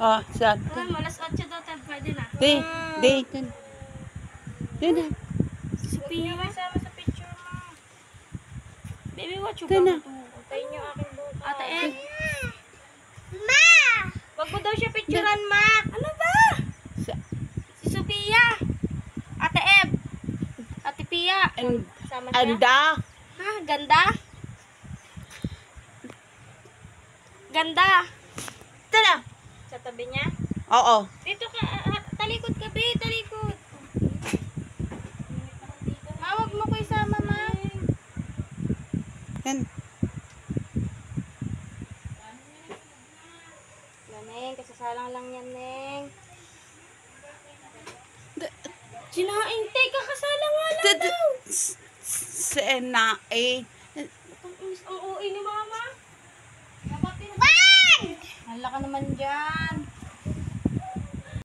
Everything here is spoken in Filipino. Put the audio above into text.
Oh, saan? Malas 8 daw tayo. Pwede na. Di. Dun. Dun na. Si Pia may sama sa picture mo. Baby, what you Dun na. gonna do? Tayo niyo aking buka. Ate Ed. Ma! Wag mo daw siya picturean, ma. Ano ba? Si Sophia. Ate Eb. Ate Pia. Sama siya. Anda. Ha? Ganda? Ganda. Ito na. Sa tabi niya? Oo. Dito ka. Talikod ka, be. Talikod. Ma, wag mo ko isama, ma. Yan. Neng, kasasalang lang yan, Neng. Sinain, te, kakasala nga lang daw. Sena eh.